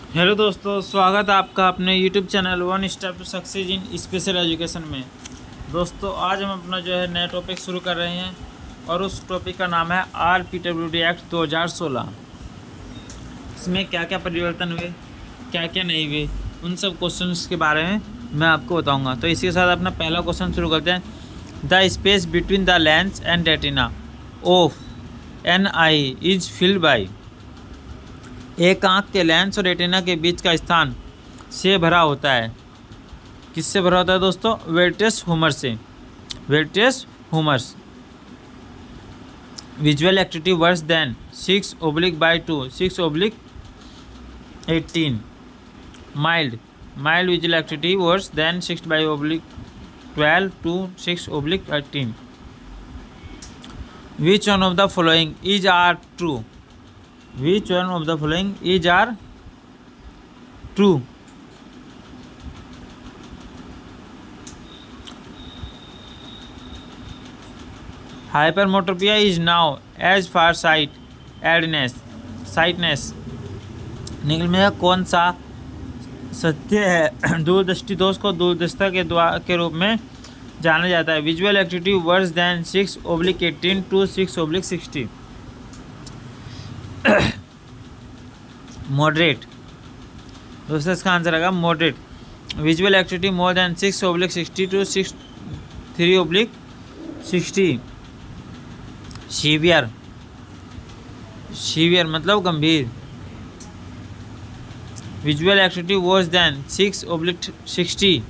Hello दोस्तों, स्वागत है आपका अपने YouTube channel one step to success in special education में। दोस्तों, आज हम अपना जो है नया टॉपिक शुरू कर रहे हैं और उस टॉपिक का नाम है RPWD एक्ट 2016। इसमें क्या क्या परिवर्तन हुए, क्या क्या नहीं हुए, उन सब क्वेश्चंस के बारे में मैं आपको बताऊंगा। तो इसके साथ अपना पहला क्वेश्चन शुरू करते हैं। The space between the lens and retina of an eye is filled by. एक आँख के लेंस और रेटिना के बीच का स्थान से भरा होता है। किससे भरा होता है दोस्तों? वेट्रियस ह्यूमर से। Vitreous humours. Visual activity worse than 6/2 6/18। Mild visual activity worse than 6/12 to 6/18। Which one of the following is are true? Which one of the following is are true? Hypermetropia is now as far sightedness. निम्न में कौन सा सत्य है? दूरदृष्टि दोष को दूरदृष्टा के रूप में जाना जाता है। Visual activity worse then 6/18 to 6/60। Moderate दोस्तों, इसका आंसर आएगा moderate. Visual activity more than 6/60 to 3/60। Severe मतलब गंभीर। Visual activity worse then 6/60।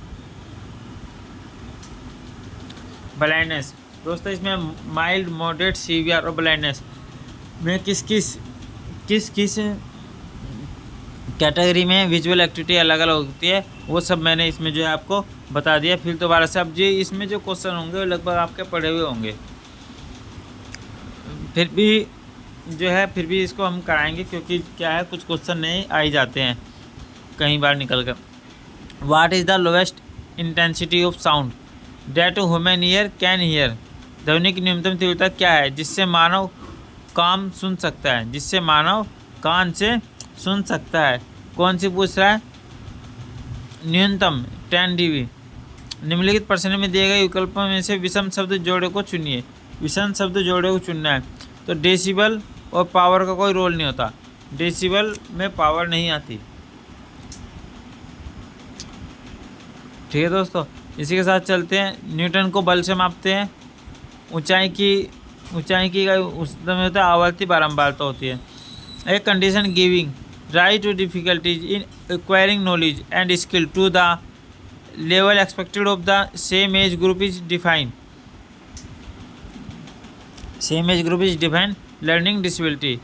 Blindness दोस्तों, इसमें माइल्ड, मॉडरेट, सीवियर और ब्लाइंडनेस में किस कैटेगरी में विजुअल एक्टिविटी अलग अलग होती है, वो सब मैंने इसमें जो है आपको बता दिया। फिर दोबारा से अब जी इसमें जो क्वेश्चन होंगे वो लगभग आपके पढ़े हुए होंगे, फिर भी इसको हम कराएंगे, क्योंकि क्या है, कुछ क्वेश्चन नहीं आ ही जाते हैं कई बार निकल कर। What is the lowest intensity of sound that human ear can hear? ध्वनि की न्यूनतम तीव्रता क्या है जिससे मानव कान सुन सकता है? जिससे मानव कान से सुन सकता है। कौन सी पूछ रहा है? न्यूनतम 10 dB। निम्नलिखित प्रश्न में दिए गए विकल्पों में से विषम शब्द जोड़े को चुनिए। विषम शब्द जोड़े को चुनना है। तो डेसिबल और पावर का कोई रोल नहीं होता। डेसिबल में पावर नहीं आती। ठीक है दोस्तों, इसी के साथ चलते हैं। न्यूटन को बल से मापते हैं। ऊंचाई की उसमें होता है आवर्ती बारंबारता होती है। एक condition giving rise to difficulties in acquiring knowledge and skill to the level expected of the same age group is defined. Same age group is defined learning disability.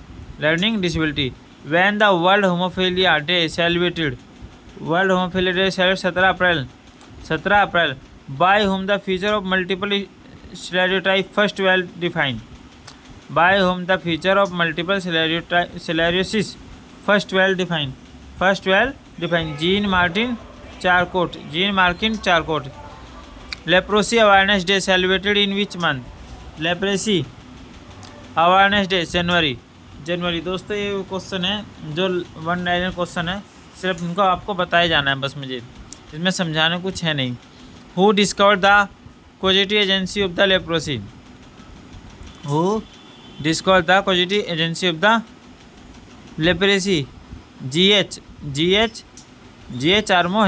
When the world haemophilia day celebrated. World haemophilia day celebrate 17 April. By whom the feature of multiple stereotype first well defined. By whom the feature of multiple sclerosis first well defined. Jean Martin Charcot. Leprosy awareness day celebrated in which month? Leprosy awareness day January. दोस्तों, ये question है जो one liner question है, सिर्फ इनको आपको बताया जाना है बस, मुझे इसमें समझाने कुछ है नहीं। Who discovered the causative agency of the leprosy? Who discovered the causative agency of the leprosy? G.H. Armo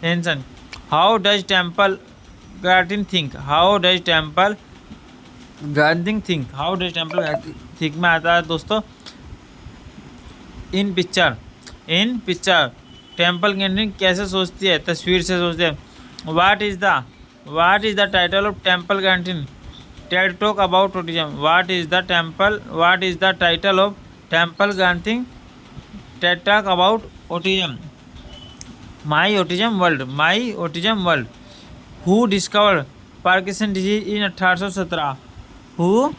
Henson. How does temple garden think? में आता है दोस्तों इन पिक्चर। टेम्पल गार्डन कैसे सोचती है? तस्वीर से सोचती है। What is the title of Temple Grandin? TED talk about autism. What is the title of Temple Grandin? TED talk about autism. My autism world. Who discover Parkinson disease in 1817? Who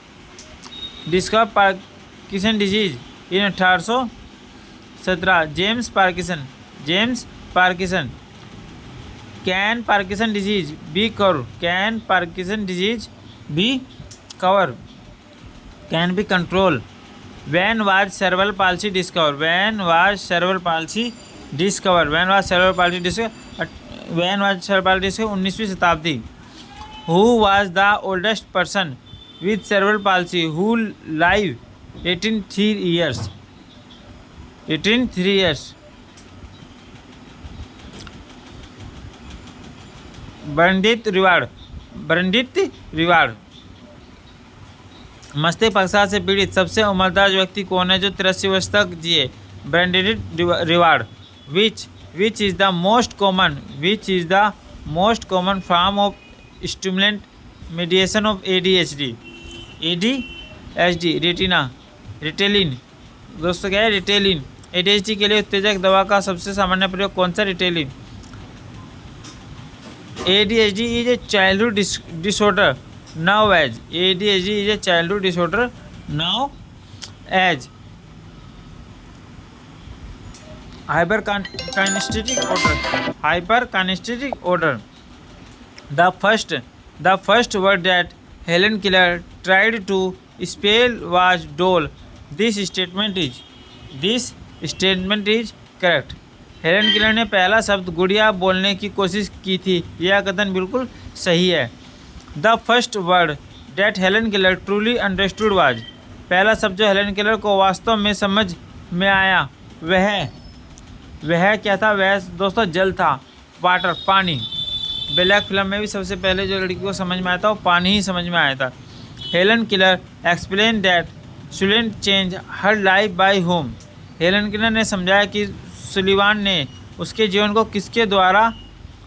discover Parkinson disease in 1817? James Parkinson. Can Parkinson disease be cover? Can be control? When was cerebral palsy discovered? When was cerebral palsy discovered? When was cerebral palsy discovered? When was cerebral palsy discovered? 19वीं शताब्दी. Who was the oldest person with cerebral palsy who lived 83 years? 83 years. ब्रंडित reward. मस्तिष्क पक्षाघात से पीड़ित सबसे उम्रदराज व्यक्ति कौन है जो 83 वर्ष तक जिए? ब्रंडित रिवार्ड. Which is the most common form of stimulant mediation of ADHD? Ritalin. दोस्तों क्या है? रिटेलिन. ADHD के लिए उत्तेजक दवा का सबसे सामान्य प्रयोग कौन सा? Ritalin. ADHD is a childhood disorder now as. ADHD is a childhood disorder now as. Hyperkinesthetic order. The first word that Helen Keller tried to spell was doll. This statement is correct. Helen Keller ने पहला शब्द गुड़िया बोलने की कोशिश की थी. यह कथन बिल्कुल सही है. The first word that Helen Keller truly understood was. पहला शब्द जो हेलन किलर को वास्तव में समझ में आया वह क्या था? वह दोस्तों जल था. वाटर, पानी. ब्लैक फिल्म में भी सबसे पहले जो लड़की को समझ में आया था वो पानी ही समझ में आया था. Helen Keller explain that Sullivan change her life by home. Helen Keller ने समझाया कि सुलिवान ने उसके जीवन को किसके द्वारा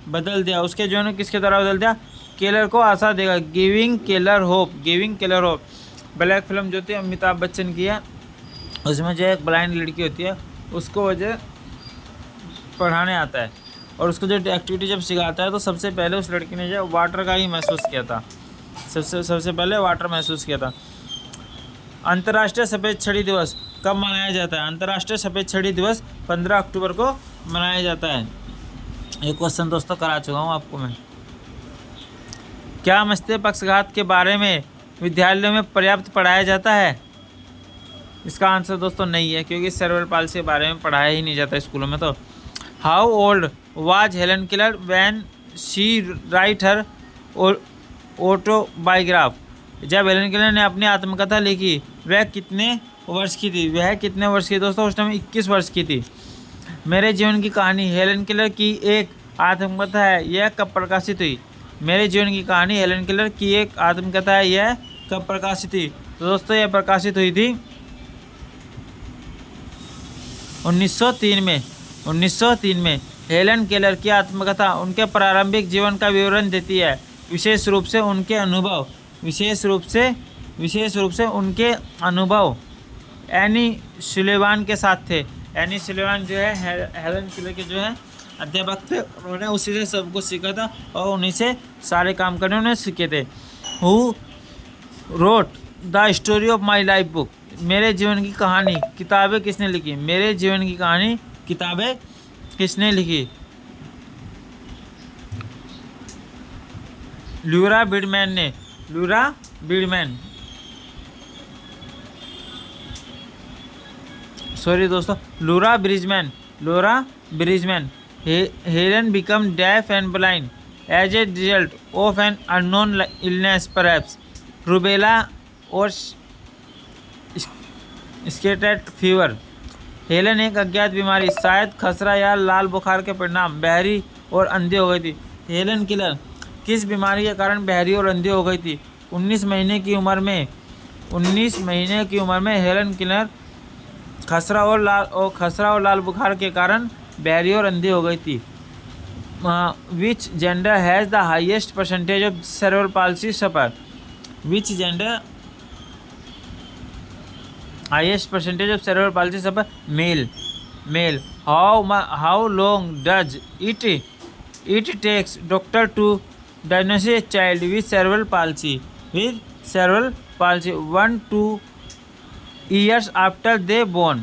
बदल दिया? केलर को आशा देगा. Giving Keller hope. Black film जो थी अमिताभ बच्चन की है, उसमें जो एक ब्लाइंड लड़की होती है उसको वजह पढ़ाने आता है और उसको जो एक्टिविटी जब सिखाता है तो सबसे पहले उस लड़की ने जो वाटर का ही महसूस किया था. सबसे पहले वाटर महसूस किया था. अंतर्राष्ट्रीय सफ़ेद छड़ी दिवस कब मनाया जाता है? अंतर्राष्ट्रीय सफ़ेद छड़ी दिवस 15 अक्टूबर को मनाया जाता है. एक क्वेश्चन दोस्तों करा चुका हूँ आपको मैं. क्या मस्तिष्क पक्षाघात के बारे में विद्यालयों में पर्याप्त पढ़ाया जाता है? इसका आंसर दोस्तों नहीं है, क्योंकि सेरेब्रल पाल्सी के बारे में पढ़ाया ही नहीं जाता स्कूलों में. तो how old was Helen Keller when she write her autobiography. जब हेलन किलर ने अपनी आत्मकथा लिखी वह कितने वर्ष की थी? दोस्तों उस टाइम 21 वर्ष की थी. मेरे जीवन की कहानी हेलन किलर की एक आत्मकथा है. यह कब प्रकाशित हुई? मेरे जीवन की कहानी हेलन किलर की एक आत्मकथा है. यह कब प्रकाशित हुई? तो दोस्तों यह प्रकाशित हुई थी 1903 में. हेलन केलर की आत्मकथा उनके प्रारंभिक जीवन का विवरण देती है. विशेष रूप से उनके उनके अनुभव एनी सुलिवान के साथ थे. एनी सुलिवान जो है हेलन किलर के जो है अध्यापक थे. उन्होंने उसी से सबको सीखा था और उन्हीं से सारे काम करने उन्हें सीखे थे. Who wrote the story of my life book. मेरे जीवन की कहानी किताबें किसने लिखी? मेरे जीवन की कहानी किताबें किसने लिखी? लूरा बीडमैन. सॉरी दोस्तों, Laura Bridgman. Helen become deaf and blind as a result of an unknown illness, perhaps rubella or scarlet fever. Helen एक अज्ञात बीमारी, शायद खसरा या लाल बुखार के परिणाम बहरी और अंधी हो गई थी. हेलन किलर किस बीमारी के कारण बहरी और अंधी हो गई थी? 19 महीने की उम्र में हेलन किलर खसरा और लाल बुखार के कारण बहरी और अंधी हो गई थी. Which gender has the highest percentage of cerebral palsy suffer? Which gender highest percentage of cerebral palsy suffer? Male. How long does it takes doctor to diagnose a child with cerebral palsy? 1 to 2 years after they born.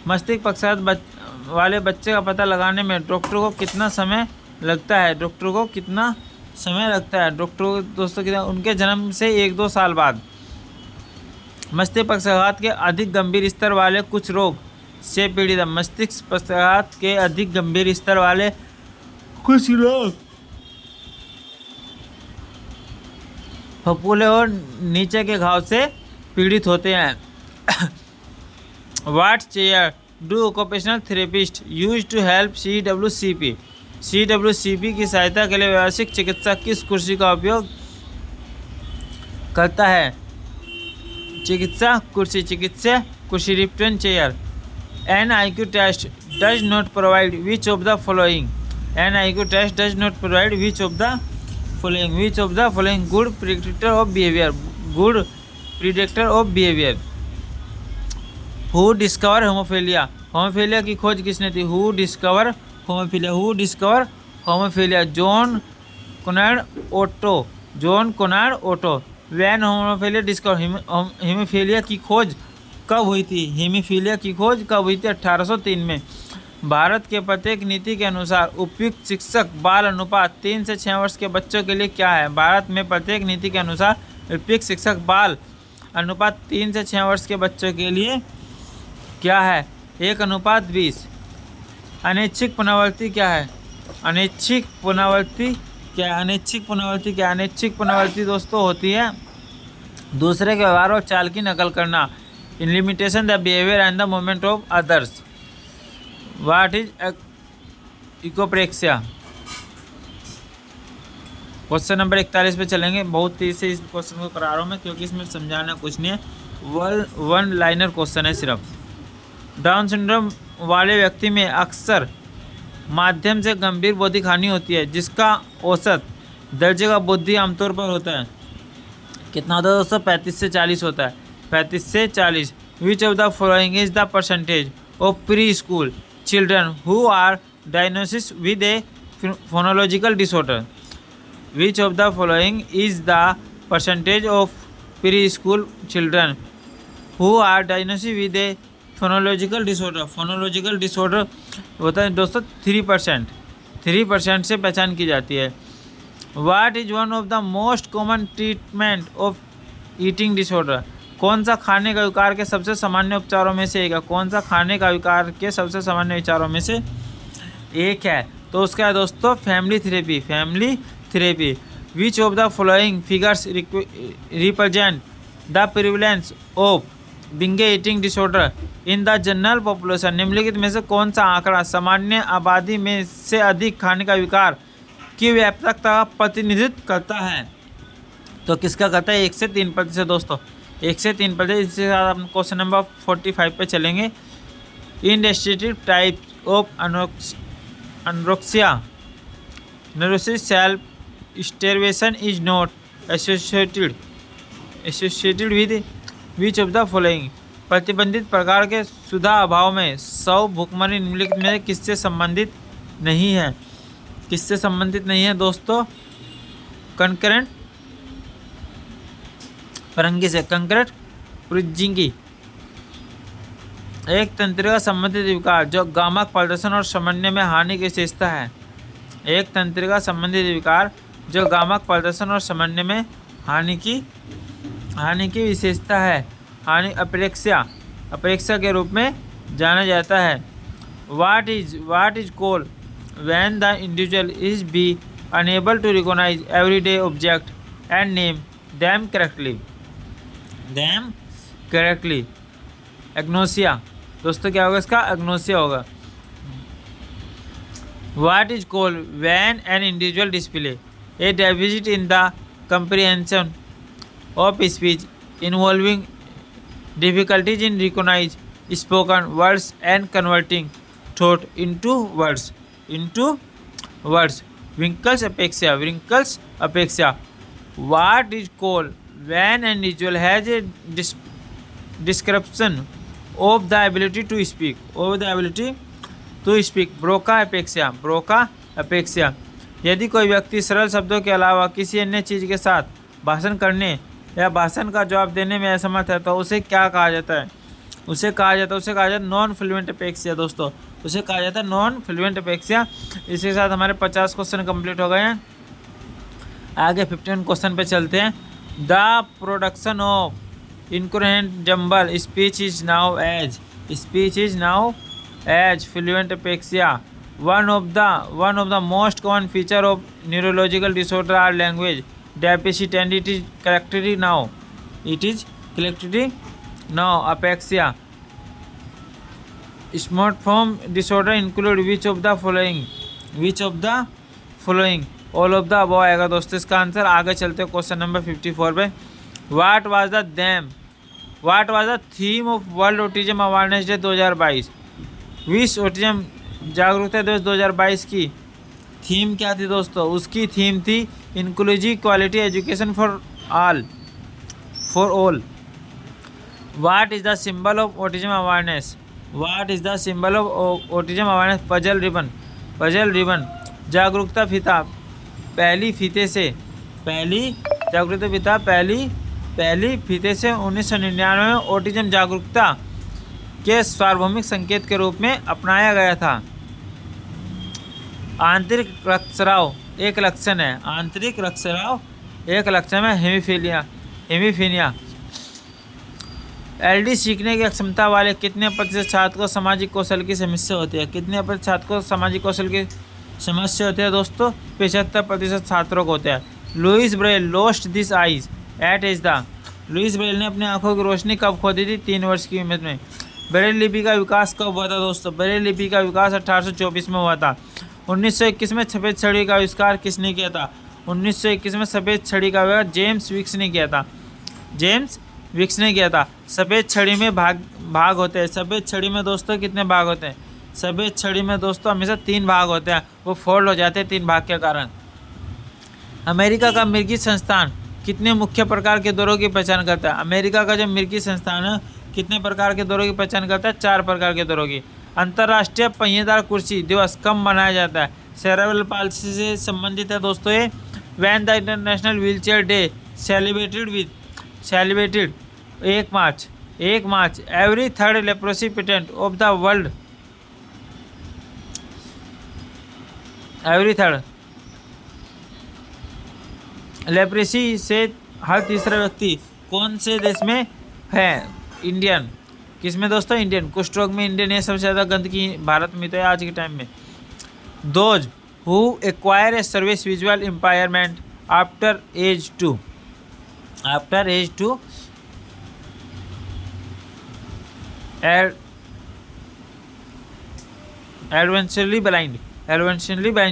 मस्तिष्क पक्षाघात वाले बच्चे का पता लगाने में doctor को कितना समय लगता है? डॉक्टर को दोस्तों कितना? उनके जन्म से 1-2 साल बाद. मस्तिष्क पक्षाघात के अधिक गंभीर स्तर वाले कुछ रोग से पीड़ित है। मस्तिष्क पक्षाघात के अधिक गंभीर स्तर वाले कुछ रोग फफूंदे और नीचे के घाव से पीड़ित होते हैं। What chair do occupational therapist use to help CWCP? CWCP की सहायता के लिए व्यावसायिक चिकित्सक किस कुर्सी का उपयोग करता है? चिकित्सा कुर्सी रिप्टन chair. An IQ test does not provide which of the following? An IQ test does not provide which of the following good predictor of behaviour. Who discover haemophilia? Haemophilia की खोज किसने की? Who discover haemophilia? John Conrad Otto. When haemophilia discover haemophilia की खोज कब हुई थी? 1803 में। भारत के प्रत्येक नीति के अनुसार उपयुक्त शिक्षक बाल अनुपात 3 से 6 वर्ष के बच्चों के लिए क्या है? भारत में प्रत्येक नीति के अनुसार उपयुक्त शिक्षक बाल अनुपात 3 से 6 वर्ष के बच्चों के लिए क्या है? 1:20। अनैच्छिक पुनरावृत्ति क्या है? अनैच्छिक पुनरावृत्ति दोस्तों होती है दूसरे के व्यवहार और चाल की नकल करना। In limitation the behaviour and the movement of others. What is echopraxia? Question number 41 पे चलेंगे। बहुत तेजी से इस क्वेश्चन को करा रहा हूँ मैं, क्योंकि इसमें समझाना कुछ नहीं है, वन लाइनर क्वेश्चन है सिर्फ। डाउन सिंड्रोम वाले व्यक्ति में अक्सर माध्यम से गंभीर बौद्धिक हानि होती है, जिसका औसत दर्जे का बुद्धि आमतौर पर होता है कितना होता है दोस्तों? 35 से 40 होता है। 35 से 40। Which of the following is the percentage of preschool children who are diagnosis with a phonological disorder? Which of the following is the percentage of preschool children who are diagnosis with a phonological disorder? Phonological disorder होता है दोस्तों 3%। 3% से पहचान की जाती है। What is one of the most common treatment of eating disorder? कौन सा खाने का विकार के सबसे सामान्य उपचारों में से एक है? कौन सा खाने का विकार के सबसे सामान्य उपचारों में से एक है? तो उसका है दोस्तों family therapy. Which of the following figures represent the prevalence of binge eating disorder in the general population? निम्नलिखित में से कौन सा आंकड़ा सामान्य आबादी में से अधिक खाने का विकार की व्यापकता का प्रतिनिधित्व करता है? तो किसका करता है? 1 से 3% दोस्तों, 1 से 3%। इसके साथ हम क्वेश्चन नंबर 45 पे चलेंगे। इंडेस्टिट्यूट type of anorexia nervous self starvation is not associated with which of the following? प्रतिबंधित प्रकार के सुधा अभाव में सौ भूखमरी निम्नलिखित में किससे संबंधित नहीं है? किससे संबंधित नहीं है दोस्तों? कंकरेंट परंगी से, कंकरेंट प्रिजिंगी। एक तंत्रिका संबंधित विकार जो गामक प्रदर्शन और समन्वय में हानि की विशेषता है। एक तंत्रिका संबंधित विकार जो गामक प्रदर्शन और समन्वय में हानि की विशेषता है। हानि अपेक्षा के रूप में जाना जाता है। What is called when the individual is be unable to recognize everyday object and name them correctly? Agnosia. दोस्तों क्या होगा इसका? एग्नोसिया होगा। What is called when an individual display a deficit in the comprehension of speech involving difficulties in recognize spoken words and converting thought into words? Wrinkles apraxia. What is called when an individual has a description of the ability to speak? Broca apraxia. यदि कोई व्यक्ति सरल शब्दों के अलावा किसी अन्य चीज़ के साथ भाषण करने या भाषण का जवाब देने में असमर्थ है तो उसे क्या कहा जाता है? उसे कहा जाता है नॉन फ्लुएंट अपेक्सिया दोस्तों। उसे कहा जाता है नॉन फ्लुएंट अपेक्सिया। इसके साथ हमारे 50 क्वेश्चन कंप्लीट हो गए हैं। आगे 51 क्वेश्चन पे चलते हैं। The production of incoherent jumble. Speech is now as fluent apraxia. One of the most common feature of neurological disorder are language deficit, and it is collectively now apraxia. Smartphone disorder include which of the following? All of the above आएगा दोस्तों इसका answer. आगे चलते हैं question number 54 पे। What was the theme of world autism awareness day 2022? विश्व autism जागरूकता दिवस 2022 की थीम क्या थी दोस्तों? उसकी थीम थी inclusive quality education for all. What is the symbol of autism awareness? Puzzle ribbon. जागरूकता फीता पहली फीते से 1999 में ऑटिज्म जागरूकता के सार्वभौमिक संकेत के रूप में अपनाया गया था। आंतरिक रक्तस्राव एक लक्षण है। हेमीफीलिया। एलडी सीखने की क्षमता वाले कितने प्रतिशत छात्र को सामाजिक कौशल की समस्या होती है? दोस्तों 75% छात्रों को होता है। Louis Braille lost this eyes at age the. Louis Braille ने अपनी आंखों की रोशनी कब खो दी थी? 3 वर्ष की उम्र में। ब्रेल लिपि का विकास कब हुआ था दोस्तों? ब्रेल लिपि का विकास 1824 में हुआ था। 1921 में सफ़ेद छड़ी का आविष्कार किसने किया था? 1921 में सफ़ेद छड़ी का आविष्कार जेम्स विक्स ने किया था। सफ़ेद छड़ी में भाग होते हैं। सफ़ेद छड़ी में दोस्तों कितने भाग होते हैं? सफ़ेद छड़ी में दोस्तों हमेशा 3 भाग होते हैं, वो फोल्ड हो जाते हैं 3 भाग के कारण। अमेरिका का मिर्गी संस्थान कितने मुख्य प्रकार के दौरों की पहचान करता है? अमेरिका का जो मिर्गी संस्थान है कितने प्रकार के दौरों की पहचान करता है? 4 प्रकार के दौरों की। अंतर्राष्ट्रीय पहिएदार कुर्सी दिवस कब मनाया जाता है? सेरेब्रल पाल्सी से संबंधित है दोस्तों ये। When the international wheelchair day celebrated 1 March every third leprosy patent of the world. Leprosy से हर तीसरा व्यक्ति कौन से देश में है? इंडियन। किस में दोस्तों? इंडियन। कुष्ठ रोग में इंडियन है सबसे ज़्यादा गंदगी भारत में तो है आज के टाइम में। Those who acquire a service visual impairment after age 2 adventitiously blind.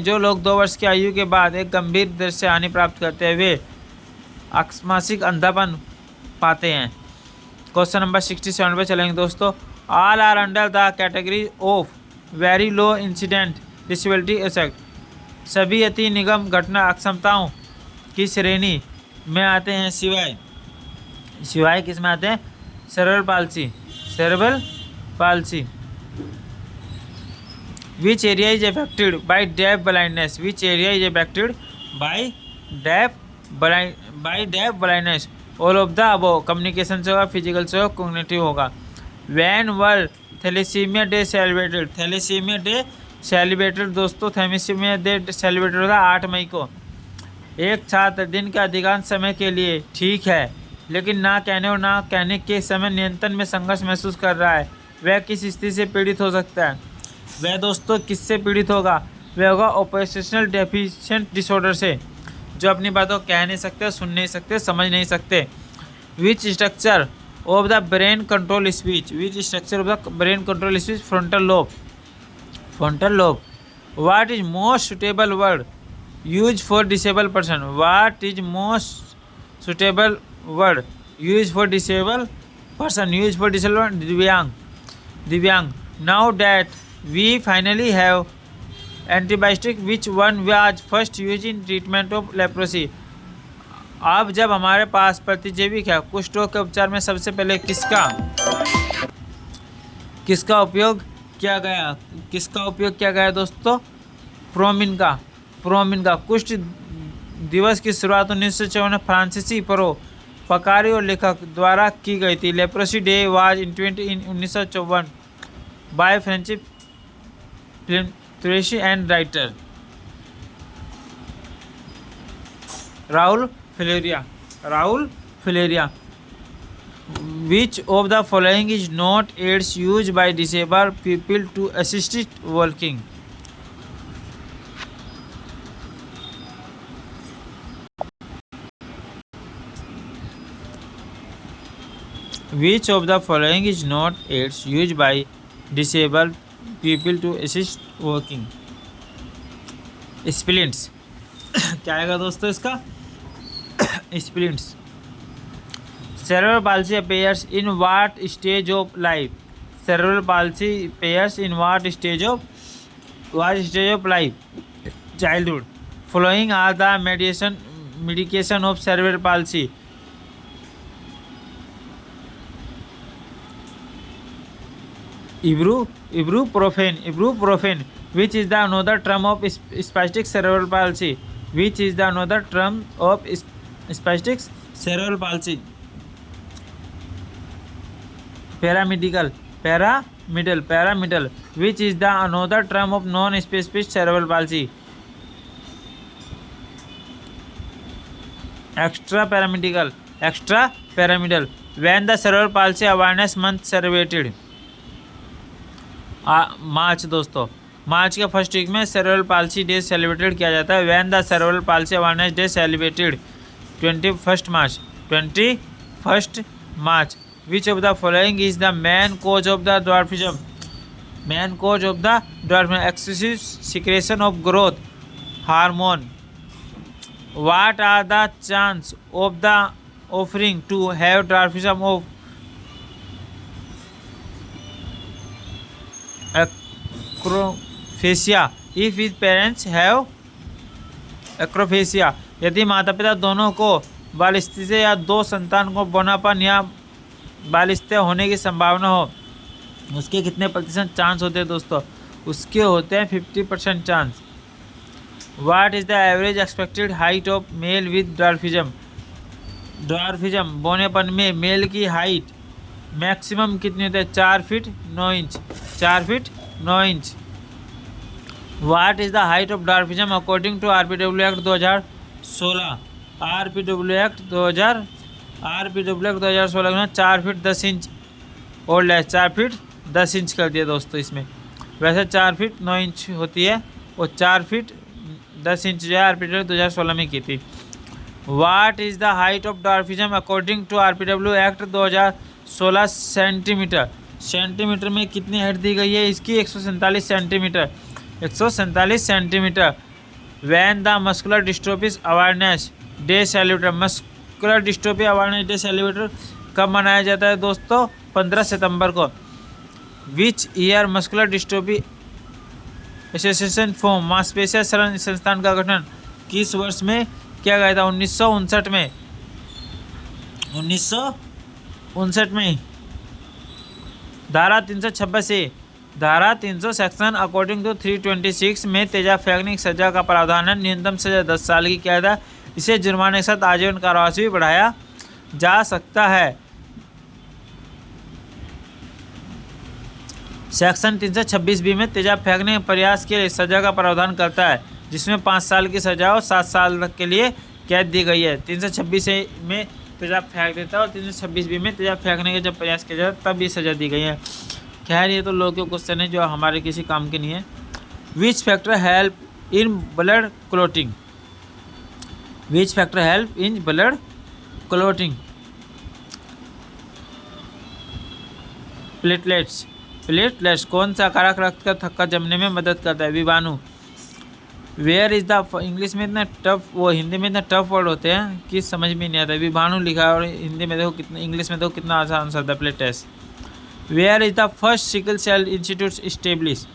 जो लोग 2 वर्ष की आयु के बाद एक गंभीर दृश्य हानि प्राप्त करते हैं वे आकस्मिक अंधापन पाते हैं। क्वेश्चन नंबर 67 पे चलेंगे दोस्तों। All are under the category of very low incident disability except. सभी अति निगम घटना अक्षमताओं की श्रेणी में आते हैं सिवाय किस में आते हैं? Cerebral palsy. Which area is affected by deaf blindness? All of the above। Communication से होगा, फिजिकल से होगा, कॉग्निटिव होगा। When world thalassemia day celebrated दोस्तों थैलेसीमिया डे सेलिब्रेटेड होगा 8 मई को। एक छात्र दिन के अधिकांश समय के लिए ठीक है लेकिन ना कहने और ना कहने के समय नियंत्रण में संघर्ष महसूस कर रहा है। वह किस स्थिति से पीड़ित हो सकता है? वह दोस्तों किससे पीड़ित होगा? वह होगा ऑपोजिशनल डेफिशिएंट डिसऑर्डर से, जो अपनी बातों कह नहीं सकते, सुन नहीं सकते, समझ नहीं सकते। Which structure of the brain control speech? Frontal lobe. What is most suitable word use for disable person? Divyang. Now that we finally have antibiotic, which one was first used in treatment of leprosy? अब जब हमारे पास प्रतिजैविक है कुष्ठ रोग के उपचार में सबसे पहले किसका उपयोग किया गया दोस्तों? प्रोमिन का। कुष्ठ दिवस की शुरुआत 1954 में फ्रांसीसी परोपकारी और लेखक द्वारा की गई थी। Leprosy day was in 1954 by French film and writer Raoul Follereau. Which of the following is not aids used by disabled people to assist walking? Which of the following is not aids used by disabled people to assist walking? Splints क्या आएगा दोस्तों इसका? Splints. Cerebral palsy appears in what stage of life? Cerebral palsy appears in what stage of life? Childhood. Following are the medication of cerebral palsy. Ibuprofen, which is the another term of spastic cerebral palsy. Which is the another term of spastic cerebral palsy? Pyramidal. Which is the another term of non-spastic cerebral palsy? Extrapyramidal. When the cerebral palsy awareness month celebrated? March. दोस्तों March के first week में cerebral palsy day celebrated किया जाता है. When the cerebral palsy awareness day celebrated? 21 March. Which of the following is the main cause of the dwarfism? Excessive secretion of growth hormone. What are the chance of the offspring to have dwarfism of acrofacia if his parents have acrofacia? यदि माता पिता दोनों को बालिस्ते या दो संतान को बोनापन या बालिस्ते होने की संभावना हो, उसके कितने प्रतिशत चांस होते हैं दोस्तों? उसके होते हैं 50% chance. What is the average expected height of male with dwarfism? बोनेपन में मेल की हाइट मैक्सिमम कितनी होती है? 4 feet 9 inch. What is the height of dwarfism according to RPW act 2016? RPW act 2016 में 4 फीट 10 इंच और लेस 4 फीट 10 इंच कर दिया दोस्तों. इसमें वैसे 4 फीट 9 इंच होती है और 4 फीट 10 इंच जो है आरपीडब्ल्यू 2016 में की थी. What is the height of dwarfism according to RPW act 2016? Centimetre में कितनी हाइट दी गई है इसकी? 147 centimetre. When the muscular dystrophy awareness day celebrated? Muscular dystrophy awareness day celebrated कब मनाया जाता है दोस्तों? 15 सितंबर को. Which year muscular dystrophy association form? मांसपेशिया शरण संस्थान का गठन किस वर्ष में किया गया था? 1959 में. धारा 300 सेक्शन अकॉर्डिंग टू 326 में तेजाब फेंकने की सजा का प्रावधान है. न्यूनतम सजा 10 साल की किया था. इसे जुर्माने के साथ आजीवन कारावास भी बढ़ाया जा सकता है. सेक्शन 326 में तेजाब फेंकने के प्रयास के लिए सजा का प्रावधान करता है, जिसमें 5 साल की सजा और 7 साल तक के लिए कैद दी गई है. 326 में तेजाब फेंक देता है और 326 में तेजाब फेंकने का जब प्रयास किया जाता तब ये सजा दी गई है. खैर ये तो लोग के क्वेश्चन है जो हमारे किसी काम के नहीं है. Which factor help in blood clotting? Platelets कौन सा कारक रक्त का थक्का जमने में मदद करता है? विषाणु. वेयर इज द इंग्लिश में इतना टफ, वो हिंदी में इतना टफ वर्ड होते हैं कि समझ में नहीं आता. विषाणु लिखा है और हिंदी में देखो कितना, इंग्लिश में देखो कितना आसान शब्द है platelets. Where is the first sickle cell institute establish?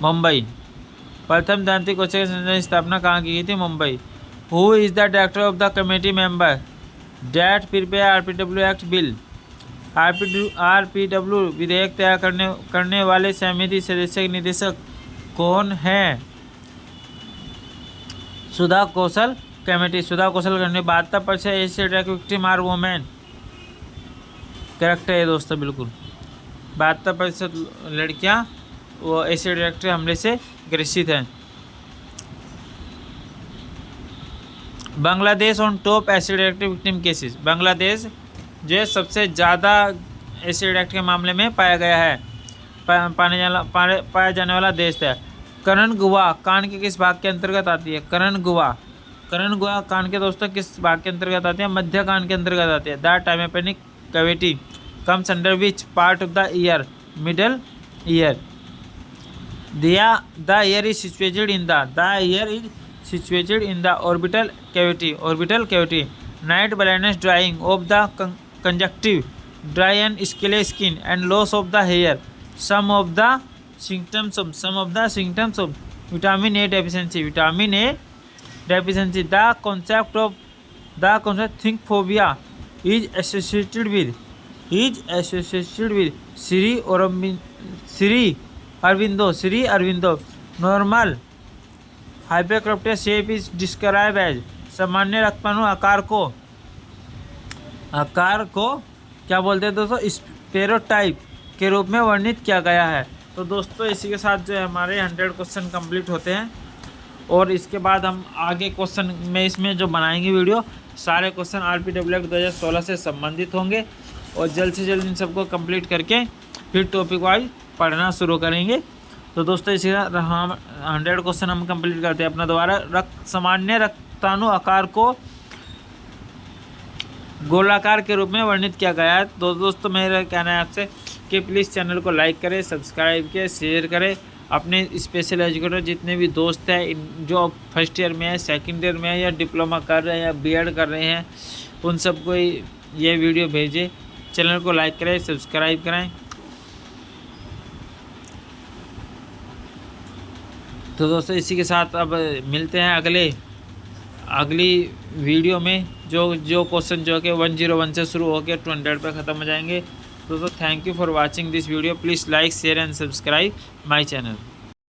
Mumbai. प्रथम दांती कोशिका संस्थान की स्थापना कहाँ की गई थी? Mumbai. Who is the director of the committee member that prepare RPW act bill? RPW विधेयक तैयार करने वाले समिति सदस्य निदेशक कौन है? Sudha Kaushal committee. 72% acid attack victim are women. Correct है ये दोस्तों, बिल्कुल 72% लड़कियां वो एसिड अटैक हमले से ग्रसित हैं. Bangladesh on top acid attack victim cases? Bangladesh जो है सबसे ज़्यादा एसिड एक्ट के मामले में पाया गया है, पाया जाने वाला देश है। करण गुहा कान के किस भाग के अंतर्गत आती है? करण गुहा कान के दोस्तों किस भाग के अंतर्गत आती है? मध्य कान के अंतर्गत आती है। The tympanic cavity comes under which part of the ear? Middle ear. The ear is situated in the orbital cavity. Night blindness, drying of the conjunctiva, dry and scaly skin and loss of the hair. Some of the symptoms of vitamin A deficiency. The concept think phobia is associated with Sri Aurobindo. Normal hypercropter shape is described as सामान्य रक्तअणु आकार को क्या बोलते हैं दोस्तों? Stereotype के रूप में वर्णित किया गया है। तो दोस्तों इसी के साथ जो है हमारे 100 क्वेश्चन कंप्लीट होते हैं और इसके बाद हम आगे क्वेश्चन में इसमें जो बनाएंगे वीडियो, सारे क्वेश्चन RPW 2016 से संबंधित होंगे और जल्द से जल्द इन सबको कंप्लीट करके फिर टॉपिक वाइज पढ़ना शुरू करेंगे। तो दोस्तों इसी हम 100 क्वेश्चन हम कंप्लीट करते हैं अपना। दोबारा सामान्य रक्ताणु आकार को गोलाकार के रूप में वर्णित किया गया है। तो दोस्तों मेरा कहना है आपसे कि प्लीज़ चैनल को लाइक करें, सब्सक्राइब करें, शेयर करें। अपने स्पेशल एजुकेटर जितने भी दोस्त हैं जो फर्स्ट ईयर में है, सेकंड ईयर में है, या डिप्लोमा कर रहे हैं या बीएड कर रहे हैं, उन सबको ये वीडियो भेजें। चैनल को लाइक करें, सब्सक्राइब करें। तो दोस्तों इसी के साथ अब मिलते हैं अगली वीडियो में। जो क्वेश्चन जो कि 101 से शुरू होकर 200 पे ख़त्म हो जाएंगे। दोस्तों thank you for watching this video. Please like, share and subscribe my channel.